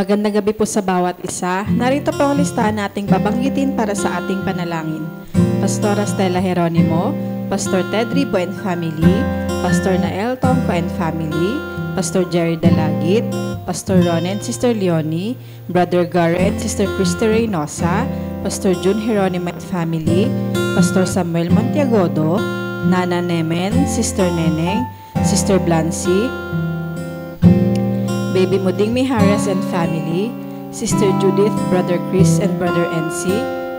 Magandang gabi po sa bawat isa. Narito po ang listahan nating babanggitin para sa ating panalangin. Pastora Stella Jeronimo, Pastor Ted Ribo and Family, Pastor Nael Tongco and Family, Pastor Jerry Dalagit, Pastor Ron and Sister Leonie, Brother Garo and Sister Christy Reynosa, Pastor June Jeronimo and Family, Pastor Samuel Montiagodo, Nana Nemen, Sister Neneng, Sister Blancy, Baby Muding Miharas and Family, Sister Judith, Brother Chris and Brother NC,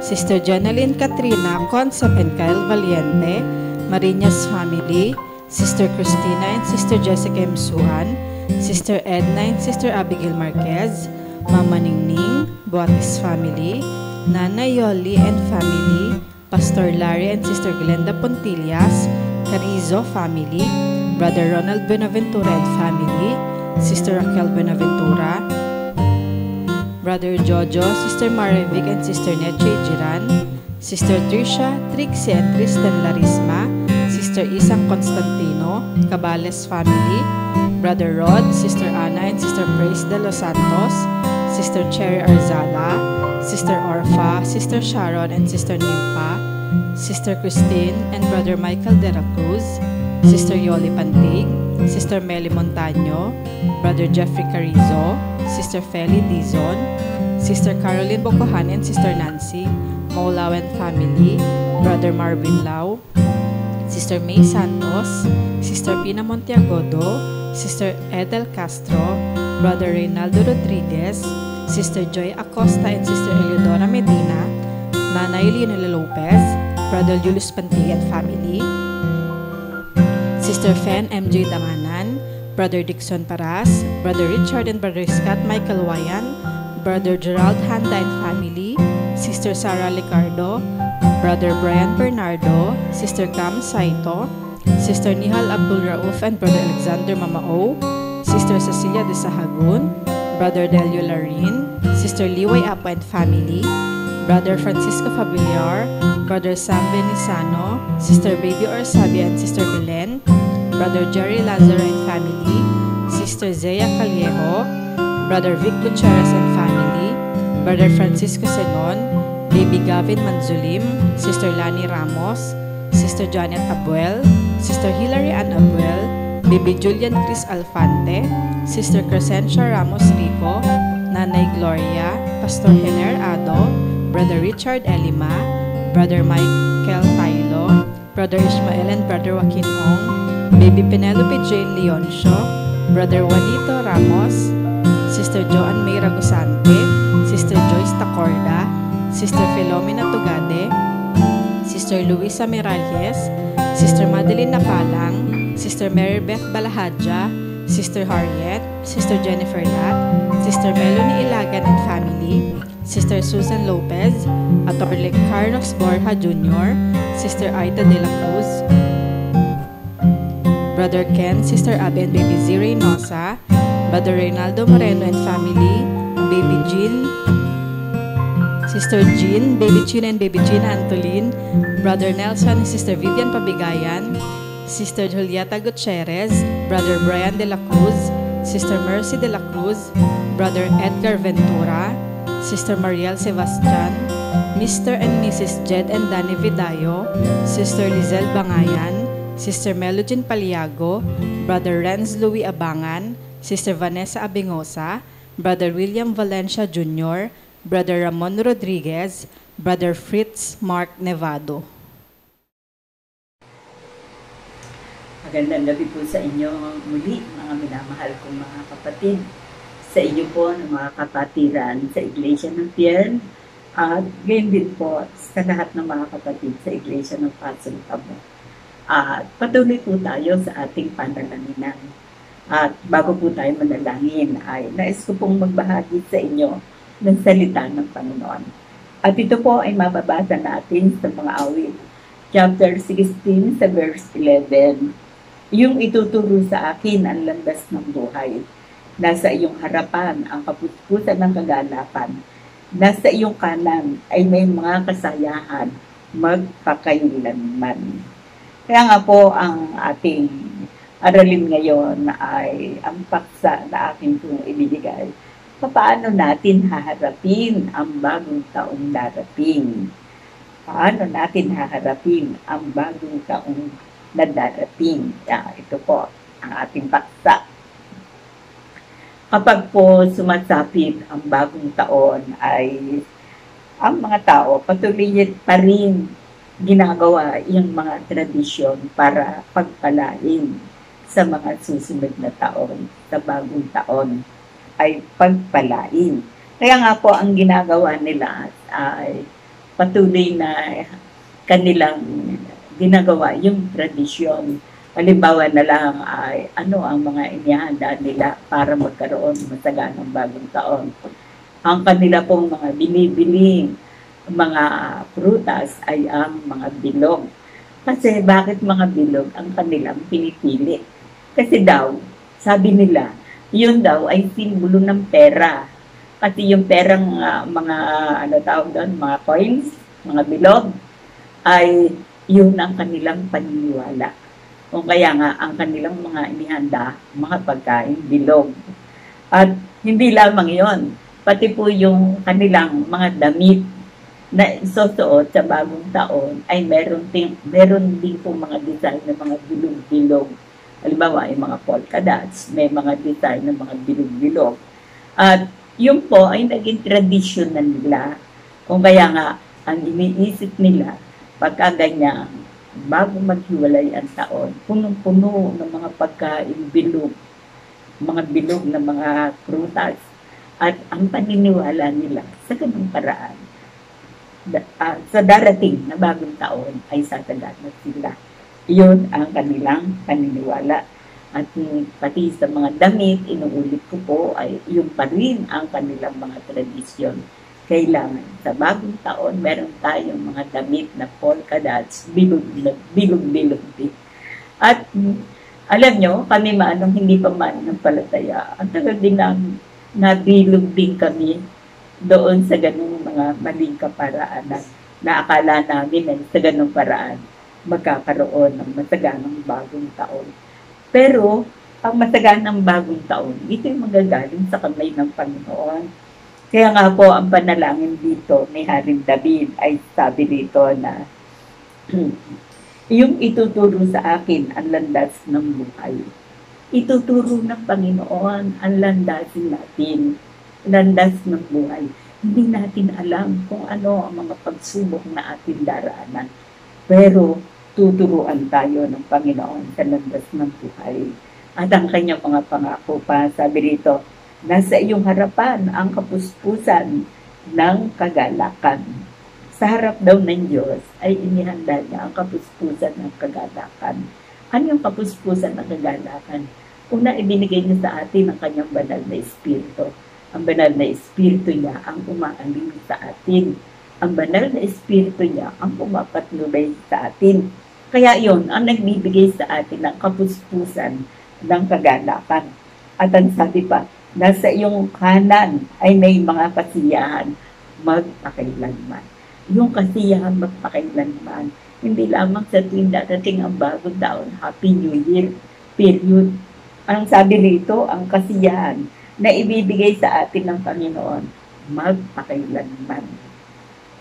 Sister Jeneline Katrina, Consap and Kyle Valiente, Marinas Family, Sister Christina and Sister Jessica Msuan, Sister Edna and Sister Abigail Marquez, Mama Ningning, Buatis Family, Nana Yoli and Family, Pastor Larry and Sister Glenda Pontillas, Carizo Family, Brother Ronald Benaventura and Family, Sister Raquel Benaventura, Brother Jojo, Sister Marivic and Sister Neche Jiran, Sister Trisha, Trixie and Tristan Larisma, Sister Isang Constantino, Cabales Family, Brother Rod, Sister Ana and Sister Praise de los Santos, Sister Cherry Arzala, Sister Orfa, Sister Sharon and Sister Nimpa, Sister Christine and Brother Michael de la Cruz, Sister Yoli Pantig, Sister Meli Montaño, Brother Jeffrey Carizo, Sister Feli Dizon, Sister Caroline Bocohan and Sister Nancy, Maulaw and Family, Brother Marvin Lau, Sister May Santos, Sister Pina Montiagodo, Sister Edel Castro, Brother Reynaldo Rodriguez, Sister Joy Acosta and Sister Eleodora Medina, Nanay Lionel Lopez, Brother Julius Pantig and Family, Sister Fen MJ Danganan, Brother Dixon Paras, Brother Richard and Brother Scott Michael Wayan, Brother Gerald Handa and Family, Sister Sarah Licardo, Brother Brian Bernardo, Sister Cam Saito, Sister Nihal Abdul Rauf and Brother Alexander Mamao, Sister Cecilia de Sahagun, Brother Delio Larin, Sister Liway Apo and Family, Brother Francisco Fabiliar, Brother Sam Benisano, Sister Baby Orsabia and Sister Belen, Brother Jerry Lazaro and Family, Sister Zea Callejo, Brother Vic Gutierrez and Family, Brother Francisco Senon, Baby Gavin Manzulim, Sister Lani Ramos, Sister Janet Abuel, Sister Hilary Ann Abuel, Baby Julian Chris Alfante, Sister Crescencia Ramos Rico, Nanay Gloria, Pastor Hener Ado, Brother Richard Elima, Brother Michael Tailo, Brother Ishmael and Brother Joaquin Ong, Baby Penelope Jane Leoncio, Brother Juanito Ramos, Sister Joanne May Ragusante, Sister Joyce Tacorda, Sister Filomena Tugade, Sister Luisa Miralles, Sister Madeline Napalang, Sister Mary Beth Balahadja, Sister Harriet, Sister Jennifer Lat, Sister Melanie Ilagan and Family, Sister Susan Lopez, Attorney Carlos Borja Jr., Sister Aida de la Cruz, Brother Ken, Sister Abby and Baby Z. Reynosa, Brother Reynaldo Moreno and Family, Baby Jean, Sister Jean, Baby Chin and Baby Gina Antolin, Brother Nelson and Sister Vivian Pabigayan, Sister Julieta Gutierrez, Brother Brian de la Cruz, Sister Mercy de la Cruz, Brother Edgar Ventura, Sister Mariel Sebastian, Mr. and Mrs. Jed and Danny Vidayo, Sister Lizelle Bangayan, Sister Melogene Paliago, Brother Renz Louis Abangan, Sister Vanessa Abingosa, Brother William Valencia Jr., Brother Ramon Rodriguez, Brother Fritz Mark Nevado. Magandang gabi po sa inyo muli, mga minamahal kong mga kapatid. Sa inyo po ng mga kapatiran sa Iglesia ng Piel at gayon din po sa lahat ng mga kapatid sa Iglesia ng Pasong Tabo. At patuloy po tayo sa ating panalangin. At bago po tayo manalangin ay nais ko pong magbahagi sa inyo ng salita ng Panginoon. At ito po ay mababasa natin sa mga awit. Chapter 16 sa verse 11. Yung ituturo sa akin ang landas ng buhay. Nasa iyong harapan ang kapuspusan ng kagalakan. Nasa iyong kanan ay may mga kasayahan magpakailanman. Kaya nga po ang ating aralin ngayon ay ang paksa na aking pong ibinigay paano natin haharapin ang bagong taong darating? Paano natin haharapin ang bagong taong na darating? Ito po ang ating paksa. Kapag po sumasapit ang bagong taon ay ang mga tao patuloy pa rin ginagawa yung mga tradisyon para pagpalain sa mga susunod na taon, sa bagong taon ay pagpalain. Kaya nga po ang ginagawa nila ay patuloy na kanilang ginagawa yung tradisyon. Halimbawa na lang ay ano ang mga inihanda nila para magkaroon masaganang bagong taon. Ang kanila pong mga binibiling mga prutas ay ang mga bilog. Kasi bakit mga bilog ang kanilang pinipili? Kasi daw, sabi nila, yun daw ay simbolo ng pera. Kasi yung perang mga mga coins, mga bilog, ay yun ang kanilang paniniwala. O kaya nga, ang kanilang mga inihanda, mga pagkain, bilog. At hindi lamang yon, pati po yung kanilang mga damit na isusuot sa bagong taon ay meron din po mga design ng mga bilog-bilog. Halimbawa, yung mga polka dots, may mga design ng mga bilog-bilog. At yun po ay naging tradisyon na nila. Kung kaya nga, ang iniisip nila, pagka ganyan, bago maghiwalay ang taon, punong-puno ng mga pagkain bilog, mga bilog na mga prutas. At ang paniniwala nila sa ganung paraan, sa darating na bagong taon ay sasagana sila. Iyon ang kanilang paniniwala. At pati sa mga damit, inuulit ko po, ay yun pa rin ang kanilang mga tradisyon. Kailangan sa bagong taon, meron tayong mga damit na polka dots, bilog-bilog din. At alam nyo, kami manong hindi pa man ng palataya, ang tagal din nabilog din kami doon sa ganung mga maling kaparaanan na akala namin na sa ganung paraan magkakaroon ng masaganang bagong taon. Pero, ang masaganang bagong taon, ito'y magagaling sa kamay ng Panginoon. Kaya nga po, ang panalangin dito ni Haring David ay sabi dito na yung ituturo sa akin ang landas ng buhay. Ituturo ng Panginoon ang landasin natin, landas ng buhay. Hindi natin alam kung ano ang mga pagsubok na ating daraanan. Pero, tuturuan tayo ng Panginoon sa landas ng buhay. At ang kanyang mga pangako pa, sabi rito, nasa iyong harapan ang kapuspusan ng kagalakan. Sa harap daw ng Diyos ay inihanda niya ang kapuspusan ng kagalakan. Ano yung kapuspusan ng kagalakan? Una, ibinigay niya sa atin ang kanyang banal na espiritu. Ang banal na espiritu niya ang umaaling sa atin. Ang banal na espiritu niya ang pumapatnubay sa atin. Kaya yon ang nagbibigay sa atin ng kapuspusan ng kagalakan. At ang sabi pa, nasa iyong kanan ay may mga kasiyahan magpakailanman. Yung kasiyahan magpakailanman, hindi lamang sa tuwing darating ang bagong taon, Happy New Year, period. Ang sabi rito, ang kasiyahan na ibibigay sa atin ng Panginoon, magpakailanman.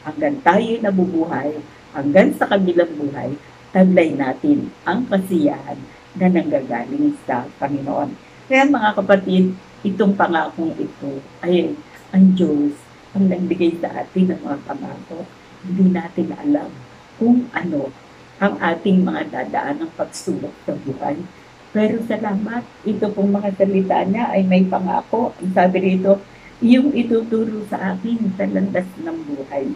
Hanggang tayo nabubuhay, hanggang sa kabilang buhay, taglay natin ang kasiyahan na nanggagaling sa Panginoon. Kaya mga kapatid, itong pangakong ito ay ang Diyos ang nagbigay sa atin ng mga pangako. Hindi natin alam kung ano ang ating mga dadaan ng pagsubok sa buhay. Pero salamat, ito pong mga salita niya ay may pangako. Ang sabi rito, yung ituturo sa akin sa landas ng buhay.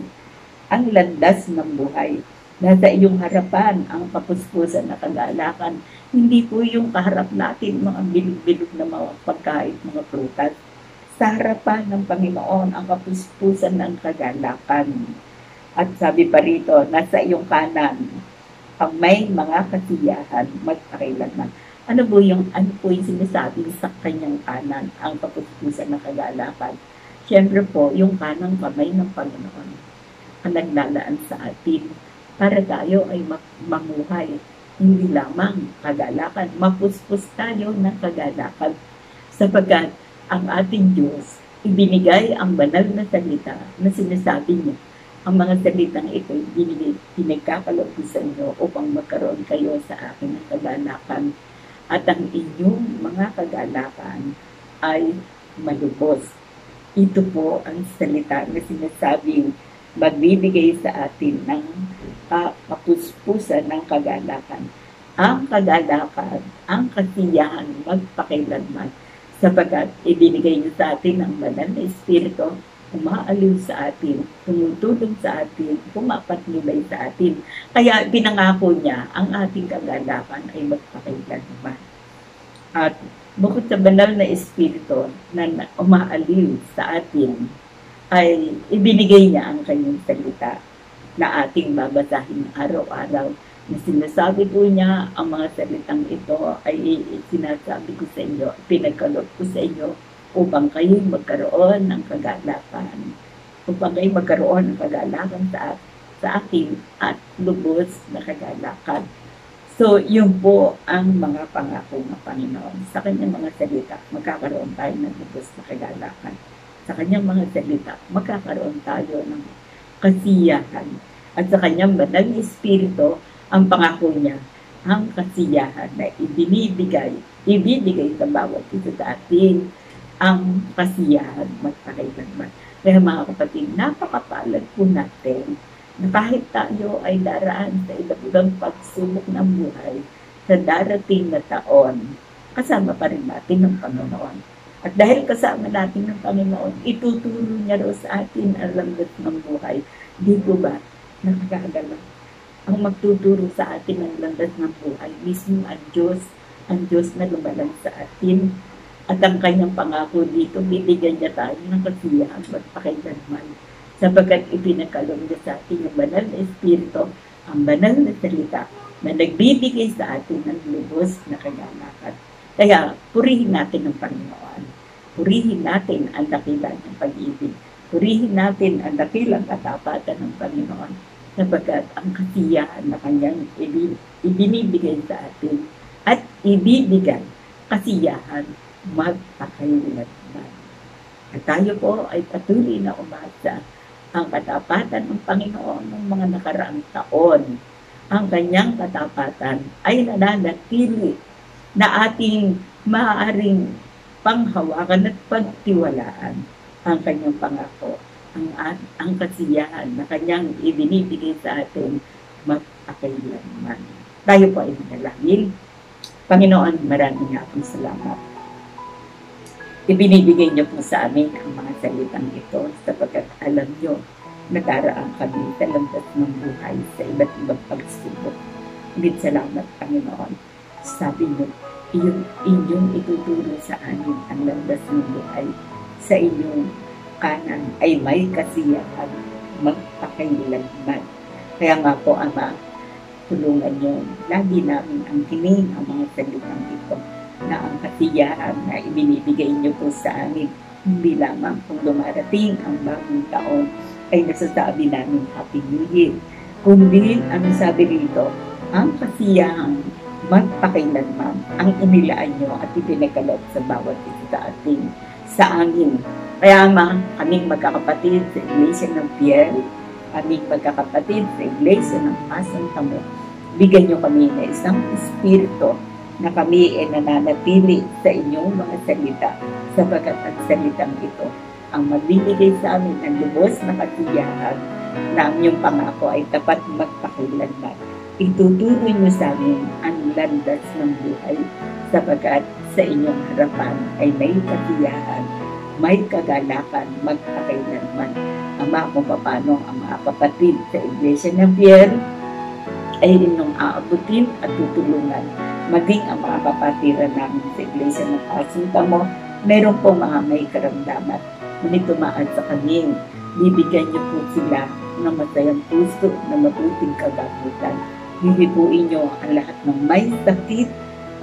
Ang landas ng buhay. Nasa iyong harapan ang kapuspusan na kagalakan. Hindi po yung kaharap natin mga bilog-bilog na mga pagkain, mga prutas. Sa harapan ng Panginoon ang kapuspusan ng kagalakan. At sabi pa rito, nasa iyong kanan ang may mga kasiyahan magpakailanman. Ano po yung sinasabi sa kanyang kanan, ang kapuspusan ng kagalakan? Siyempre po, yung kanang kamay ng Panginoon ang naglalaan sa atin para tayo ay mamuhay. Hindi lamang kagalakan, mapuspos tayo ng kagalakan sapagkat ang ating Diyos ibinigay ang banal na salita na sinasabi niya. Ang mga salitang ito pinagkakaloob ko sa inyo upang magkaroon kayo sa akin ng kagalakan at ang inyong mga kagalakan ay malubos. Ito po ang salita na sinasabing magbibigay sa atin ng kapuspusan ng kagalakan. Ang kagalakan, ang kasiyahan magpakailanman, sapagkat ibinigay niyo sa atin ang banal na Espiritu, umaaliw sa atin, tumutulong sa atin, pumapatnubay sa atin. Kaya pinangako niya, ang ating kagalakan ay magpakailanman. At bukod sa banal na Espiritu na umaaliw sa atin, ay ibinigay niya ang kanyang salita na ating babasahin araw-araw. Na sinasabi po niya, ang mga salitang ito ay sinasabi ko sa inyo, pinagkaloob ko sa inyo upang kayo magkaroon ng kagalakan. Upang kayo magkaroon ng kagalakan sa akin at lubos na kagalakan. So, yun po ang mga pangako ng Panginoon. Sa kanyang mga salita, magkakaroon tayo ng lubos na kagalakan. Sa kanyang mga salita, magkakaroon tayo ng kasiyahan. At sa kanyang banal na Espiritu, ang pangako niya, ang kasiyahan na ibinibigay sa bawat isa sa atin, ang kasiyahan magpakailanman. Kaya mga kapatid, napakapalad po natin na kahit tayo ay daraan sa iba't-ibang pagsubok ng buhay sa darating na taon, kasama pa rin natin ng Panginoon. At dahil kasama natin ng Panginoon, ituturo niya raw sa atin ang landas ng buhay. Di po ba? Nakakagalaw. Ang magtuturo sa atin ng landas ng buhay, mismo ang Diyos na lumalang sa atin. At ang kanyang pangako dito, bibigyan niya tayo ng kasiyahan magpakailanman. Sapagkat ipinagkaloob niya sa atin yung banal na Espiritu, ang banal na salita na nagbibigay sa atin ng lubos na kagalakan. Kaya, purihin natin ang Panginoon. Purihin natin ang dakilang ng pag-ibig. Purihin natin ang dakilang katapatan ng Panginoon. Sapagkat ang kasiyahan na kanyang ibinibigay sa atin at ibibigay kasiyahan magpakailanman. At tayo po ay patuloy na umasa ang katapatan ng Panginoon ng mga nakaraang taon. Ang kanyang katapatan ay nananatili na ating maaaring panghawakan at pagtiwalaan. Ang kanyang pangako, ang kasiyahan na kanyang ibinibigay sa atin magpakailanman. Tayo po ay manalangin. Panginoon, maraming nga pong salamat. Ibinibigay niyo po sa amin ang mga salitang ito sapagkat alam niyo na daraan kami sa landas ng buhay sa iba't ibang pagsubok. Ngunit salamat, Panginoon. Sabi niyo, inyong ituturo sa amin ang landas ng buhay. Sa inyong kanan ay may kasiyahan magpakailanman. Kaya nga po, Ama, tulungan niyo lagi namin ang kining ang mga salitang ito na ang kasiyahan na ibinibigay niyo po sa amin hindi lamang kung dumarating ang bagong taon ay nasasabi namin Happy New Year, kundi ang sabi rito, ang kasiyahan magpakailanman ang inilaan niyo at ipinagkaloob sa bawat isa sa atin, sa amin. Kaya kaming magkakapatid sa Iglesia ng Fiel, kaming magkakapatid sa Iglesia ng Pasang Tamo, bigyan niyo kami na isang espiritu na kami ay nananatili sa inyong mga salita, sapagkat ang salitang ito ang magbibigay sa amin ng lubos na kasiyahan na ang iyong pangako ay tapat magpakailanman. Ituturo niyo sa amin ang landas ng buhay, sapagkat sa inyong harapan ay may kasiyahan, may kagalakan magpakailanman. Ama, kung paano ang mga kapatid sa Iglesia ng Fiel ay inyong aabutin at tutulungan. Maging ang mga kapatiran namin sa Iglesia ng Pasang Tamo, meron po mga may karamdaman. Ngunit tumaan sa kanyang, bibigyan niyo po sila ng masayang puso na mabuting kagamutan. Hihipuin niyo ang lahat ng may sakit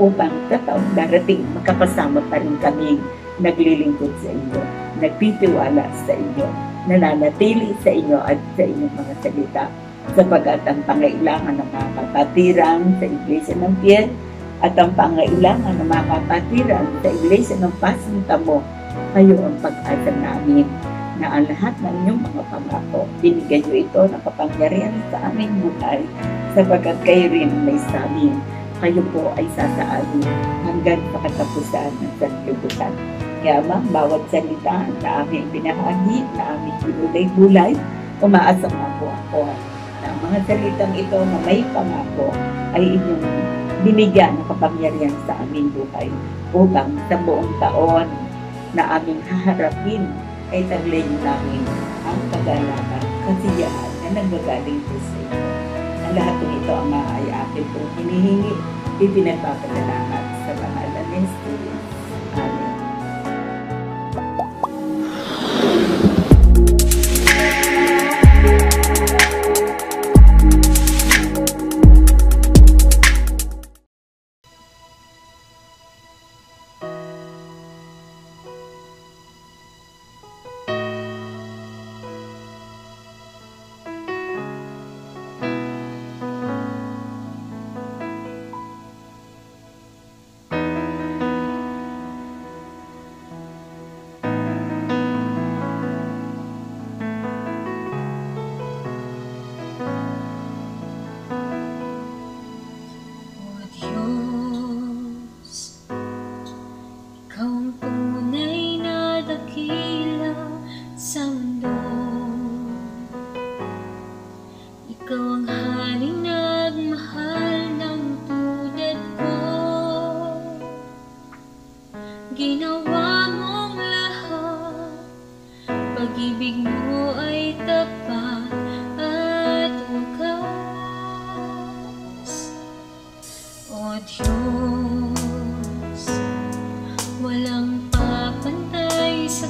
upang sa taong darating makakasama pa rin kami naglilingkod sa inyo, nagtitiwala sa inyo, nananatili sa inyo at sa inyong mga salita, sapagkat ang pangailangan ng mga kapatiran sa Iglesia ng Fiel at ang pangailangan ng mga kapatiran sa Iglesia ng Pasang Tamo Kayo ang pag-asa namin na ang lahat ng inyong mga pangako, binigay niyo ito ng kapangyarihan sa aming buhay sapagkat kayo rin ang may sabi. Kayo po ay sasaalin hanggang sa katapusan ng sanlibutan. Kaya bawat salita na aming binahagi, na aming binulay-bulay, umaasa nga po ako na ang mga salitang ito na may pangako ay inyong binigyan ng kapangyarihan sa aming buhay upang sa buong taon na aming haharapin ay taglay namin ang kagalakan, kasiyahan na nanggagaling po sa inyo. Ang lahat ng ito ang ay akin pong hinihingi, ipinagpapasalamat sa pangalan ni Jesus. Amen. Ginawa mong lahat, pag-ibig mo ay tapat at wagas. O Diyos, walang papantay sa